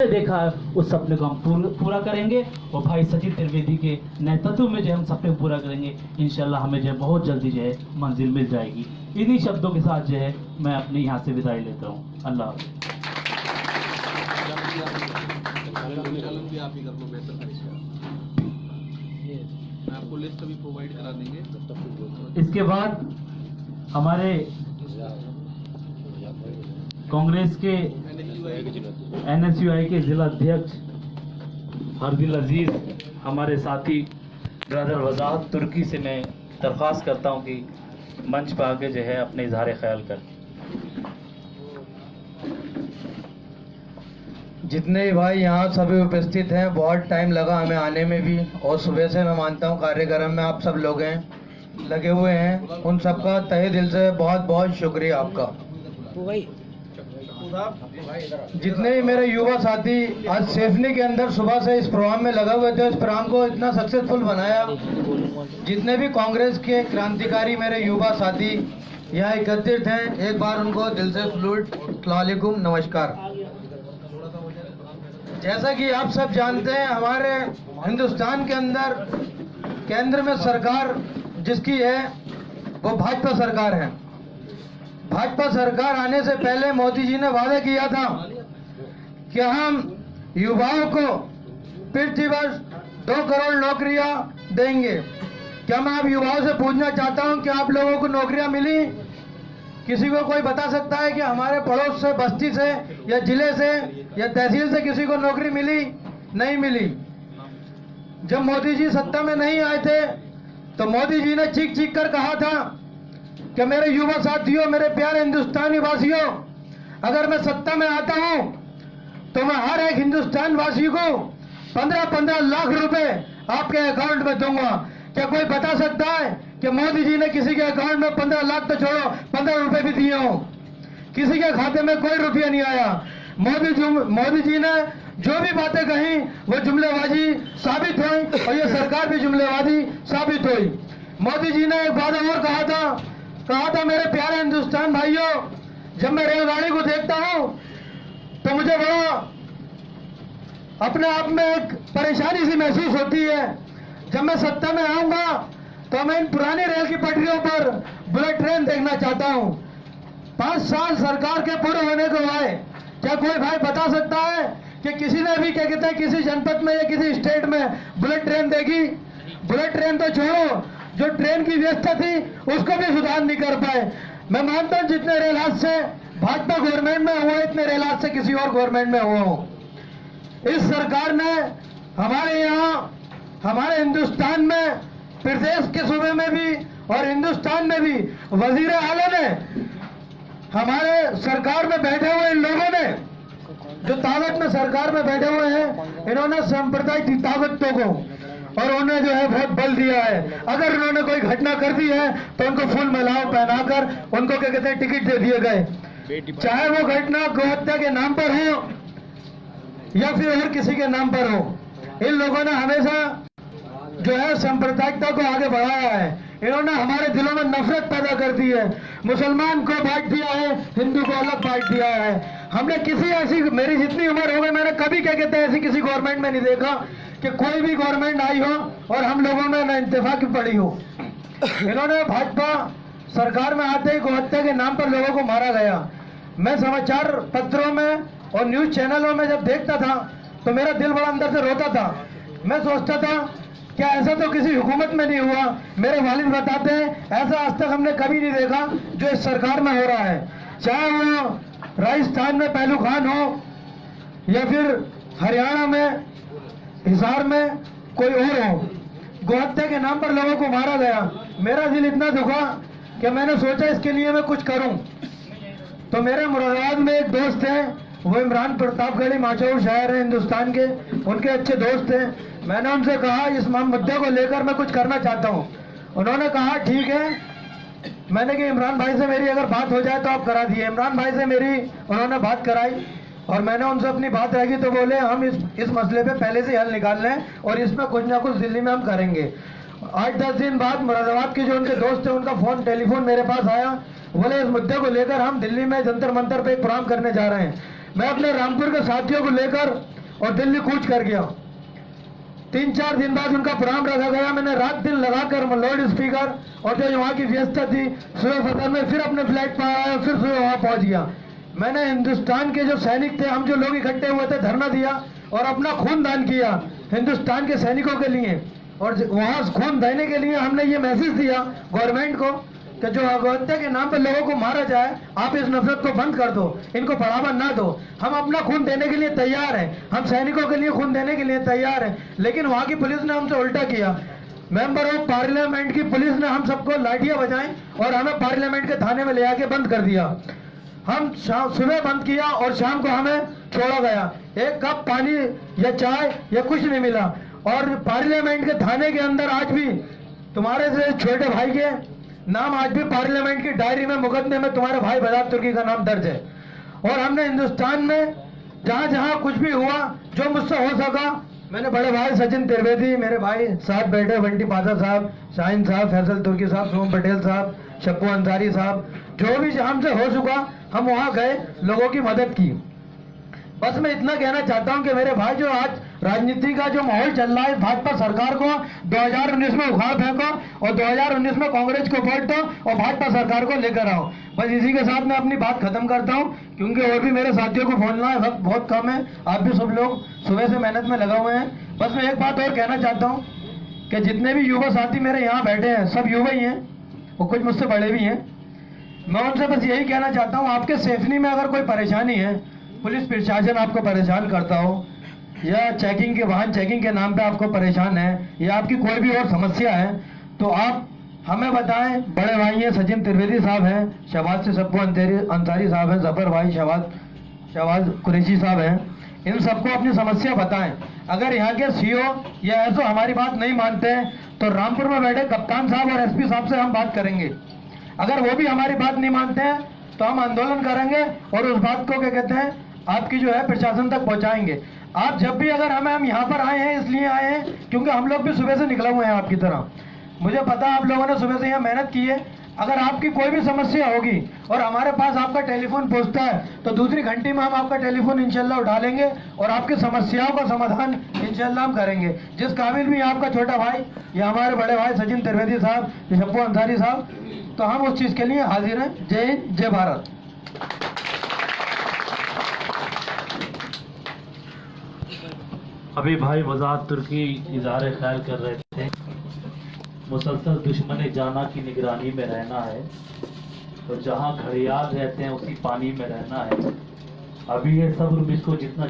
देखा है उस सपने को हम पूरा करेंगे और भाई सचिन त्रिवेदी के नेतृत्व में जो हम सपने को पूरा करेंगे। इंशाल्लाह हमें जो है बहुत जल्दी जो है मंजिल मिल जाएगी। इन्हीं शब्दों के साथ जो है मैं अपने यहाँ से विदाई लेता हूँ। अल्लाह हाफ़िज़। आपको लिस्ट भी प्रोवाइड करा देंगे। इसके बाद हमारे कांग्रेस के NSUI के जिला अध्यक्ष हरदिल अजीज हमारे साथी ब्रदर वजाहत तुर्की से मैं दरख्वास्त करता हूं कि मंच पर आके जो है अपने इजहार ख्याल कर। जितने भी भाई यहाँ सभी उपस्थित हैं, बहुत टाइम लगा हमें आने में भी, और सुबह से मैं मानता हूँ कार्यक्रम में आप सब लोग हैं लगे हुए हैं, उन सबका तहे दिल से बहुत बहुत शुक्रिया आपका। जितने भी मेरे युवा साथी आज सेफनी के अंदर सुबह से इस प्रोग्राम में लगे हुए थे, इस प्रोग्राम को इतना सक्सेसफुल बनाया, जितने भी कांग्रेस के क्रांतिकारी मेरे युवा साथी यहाँ एकत्रित हैं, एक बार उनको दिल से सलूट, अस्सलाम वालेकुम, नमस्कार। जैसा कि आप सब जानते हैं, हमारे हिंदुस्तान के अंदर केंद्र में सरकार जिसकी है वो भाजपा सरकार है। भाजपा सरकार आने से पहले मोदी जी ने वादा किया था कि हम युवाओं को प्रतिवर्ष 2 करोड़ नौकरियां देंगे। क्या मैं आप युवाओं से पूछना चाहता हूं कि आप लोगों को नौकरियां मिली? किसी को कोई बता सकता है कि हमारे पड़ोस से, बस्ती से या जिले से या तहसील से किसी को नौकरी मिली? नहीं मिली। जब मोदी जी सत्ता में नहीं आए थे तो मोदी जी ने चीख चीख कर कहा था कि मेरे युवा साथियों, मेरे प्यारे हिंदुस्तानी वासियों, अगर मैं सत्ता में आता हूं तो मैं हर एक हिंदुस्तान वासी को 15-15 लाख रुपए आपके अकाउंट में दूंगा। क्या कोई बता सकता है कि मोदी जी ने किसी के अकाउंट में 15 लाख तो छोड़ो, 15 रुपए भी दिए हो? किसी के खाते में कोई रुपया नहीं आया। मोदी जी ने जो भी बातें कही वो जुमलेबाजी साबित हुई और ये सरकार भी जुमलेबाजी साबित हुई। मोदी जी ने एक बात और कहा था मेरे प्यारे हिंदुस्तान भाइयों, जब मैं रेलगाड़ी को देखता हूं तो मुझे बड़ा अपने आप में एक परेशानी सी महसूस होती है। जब मैं सत्ता में आऊंगा तो मैं इन पुरानी रेल की पटरियों पर बुलेट ट्रेन देखना चाहता हूं। 5 साल सरकार के पूरे होने को आए, क्या कोई भाई बता सकता है कि किसी ने भी क्या कहते हैं किसी जनपद में या किसी स्टेट में बुलेट ट्रेन देखी? बुलेट ट्रेन तो छोड़ो, जो ट्रेन की व्यवस्था थी उसको भी सुधार नहीं कर पाए। मैं मानता हूं जितने रेल हादसे भाजपा गवर्नमेंट में हुए, इतने रेल हादसे किसी और गवर्नमेंट में हुए हो। इस सरकार ने हमारे यहाँ, हमारे हिंदुस्तान में, प्रदेश के सूबे में भी और हिंदुस्तान में भी वजीर आला ने, हमारे सरकार में बैठे हुए इन लोगों ने, जो ताकत में सरकार में बैठे हुए हैं, इन्होंने सांप्रदायिक ताकतों को और उन्हें जो है बहुत बल दिया है। अगर उन्होंने कोई घटना कर दी है तो उनको फुल मालाओं पहनाकर उनको क्या कहते हैं टिकट दे दिए गए, चाहे वो घटना गोहत्या के नाम पर हो या फिर और किसी के नाम पर हो। इन लोगों ने हमेशा जो है सांप्रदायिकता को आगे बढ़ाया है। इन्होंने हमारे दिलों में नफरत पैदा कर दी है। मुसलमान को बांट दिया है, हिंदू को अलग बांट दिया है। हमने किसी ऐसी, मेरी जितनी उम्र हो गई, मैंने कभी क्या कहते हैं ऐसी किसी गवर्नमेंट में नहीं देखा कि कोई भी गवर्नमेंट आई हो और हम लोगों में न इंतफाकी पड़ी हो। इन्होंने भाजपा सरकार में आते ही गोहत्या के नाम पर लोगों को मारा गया। मैं समाचार पत्रों में और न्यूज चैनलों में जब देखता था तो मेरा दिल बड़ा अंदर से रोता था। मैं सोचता था क्या ऐसा तो किसी हुकूमत में नहीं हुआ। मेरे वालिद बताते हैं ऐसा आज तक हमने कभी नहीं देखा जो इस सरकार में हो रहा है, चाहे वो राजस्थान में पहलू खान हो या फिर हरियाणा में हिसार में कोई और हो। गोहत्या के नाम पर लोगों को मारा गया। मेरा दिल इतना दुखा कि मैंने सोचा इसके लिए मैं कुछ करूं। तो मेरे मुरादाबाद में एक दोस्त हैं, वो इमरान प्रतापगढ़ी माचौर शहर है हिंदुस्तान के, उनके अच्छे दोस्त हैं। मैंने उनसे कहा इस मुद्दे को लेकर मैं कुछ करना चाहता हूं। उन्होंने कहा ठीक है। मैंने कि इमरान भाई से मेरी अगर बात हो जाए तो आप करा दिए। इमरान भाई से मेरी उन्होंने बात कराई और मैंने उनसे अपनी बात रखी तो बोले हम इस मसले पे पहले से हल निकाल लें और इसमें कुछ ना कुछ दिल्ली में हम करेंगे। 8-10 दिन बाद मुरादाबाद के जो उनके दोस्त थे उनका टेलीफोन मेरे पास आया। बोले इस मुद्दे को लेकर हम दिल्ली में जंतर मंतर पे एक प्रोग्राम करने जा रहे हैं। मैं अपने रामपुर के साथियों को लेकर और दिल्ली कूच कर गया। 3-4 दिन बाद उनका प्रोग्राम रखा गया। मैंने रात दिन लगाकर लाउड स्पीकर और जो वहाँ की व्यवस्था थी, सुबह फतर में फिर अपने फ्लाइट पर आया, फिर सुबह वहाँ पहुँच गया। मैंने हिंदुस्तान के जो सैनिक थे, हम जो लोग इकट्ठे हुए थे, धरना दिया और अपना खून दान किया हिंदुस्तान के सैनिकों के लिए। और वहाँ खून देने के लिए हमने ये मैसेज दिया गवर्नमेंट को कि जो हत्या के नाम पर लोगों को मारा जाए, आप इस नफरत को बंद कर दो, इनको बढ़ावा ना दो। हम अपना खून देने के लिए तैयार हैं, हम सैनिकों के लिए खून देने के लिए तैयार हैं। लेकिन वहाँ की पुलिस ने हमसे उल्टा किया। मेंबर ऑफ पार्लियामेंट की पुलिस ने हम सबको लाठियां बजाई और हमें पार्लियामेंट के थाने में ले आके बंद कर दिया। हम सुबह बंद किया और शाम को हमें छोड़ा गया। एक कप पानी या चाय या कुछ नहीं मिला। और पार्लियामेंट के थाने के अंदर आज भी तुम्हारे से छोटे भाई के नाम आज भी पार्लियामेंट की डायरी में, मुकदमे में तुम्हारे भाई वजाहत तुर्की का नाम दर्ज है। और हमने हिंदुस्तान में जहां जहां कुछ भी हुआ, जो मुझसे हो सका, मैंने बड़े भाई सचिन त्रिवेदी, मेरे भाई साथ बैठे बंटी पासा साहब, शाहीन साहब, फैसल तुर्की साहब, सोम पटेल साहब, शप्पू अंसारी साहब, जो भी हमसे हो चुका, हम वहां गए, लोगों की मदद की। बस मैं इतना कहना चाहता हूं कि मेरे भाई, जो आज राजनीति का जो माहौल चल रहा है, भाजपा सरकार को 2019 में उखाड़ फेंको और 2019 में कांग्रेस को वोट दो और भाजपा सरकार को लेकर आओ। बस इसी के साथ मैं अपनी बात खत्म करता हूं, क्योंकि और भी मेरे साथियों को बोलना है, वक्त बहुत कम है। आप भी सब लोग सुबह से मेहनत में लगा हुए हैं। बस मैं एक बात और कहना चाहता हूँ कि जितने भी युवा साथी मेरे यहाँ बैठे हैं, सब युवा ही हैं और कुछ मुझसे बड़े भी हैं। मैं उनसे बस यही कहना चाहता हूँ, आपके सेफनी में अगर कोई परेशानी है, पुलिस प्रशासन आपको परेशान करता हो, या चेकिंग के वाहन चेकिंग के नाम पे आपको परेशान है, या आपकी कोई भी और समस्या है, तो आप हमें बताएं। बड़े भाई हैं, सचिन त्रिवेदी साहब हैं, शहबाज से शब्बू अंसारी साहब हैं, जफर भाई, शहबाज कुरैशी साहब हैं। इन सबको अपनी समस्या बताएं। अगर यहाँ के सीओ या एसओ हमारी बात नहीं मानते हैं, तो रामपुर में बैठे कप्तान साहब और एसपी साहब से हम बात करेंगे। अगर वो भी हमारी बात नहीं मानते हैं, तो हम आंदोलन करेंगे और उस बात को क्या कहते हैं, आपकी जो है प्रशासन तक पहुंचाएंगे। आप जब भी, अगर हम यहाँ पर आए हैं, इसलिए आए हैं क्योंकि हम लोग भी सुबह से निकले हुए हैं आपकी तरह। मुझे पता है आप लोगों ने सुबह से यहाँ मेहनत की है। अगर आपकी कोई भी समस्या होगी और हमारे पास आपका टेलीफोन पहुंचता है, तो दूसरी घंटी में हम आपका टेलीफोन इंशाल्लाह उठा लेंगे और आपकी समस्याओं का समाधान इंशाल्लाह हम करेंगे। जिस काबिल भी आपका छोटा भाई या हमारे बड़े भाई सचिन त्रिवेदी साहब या शप्पू अंसारी साहब, तो हम उस चीज़ के लिए हाजिर हैं। जय हिंद, जय भारत। अभी भाई वजाहत तुर्की इज़हार ख्याल कर रहे थे, मुसलसल दुश्मन जाना की निगरानी में रहना है, तो जहाँ घड़ियाल रहते हैं उसी पानी में रहना है। अभी ये सब इसको जितना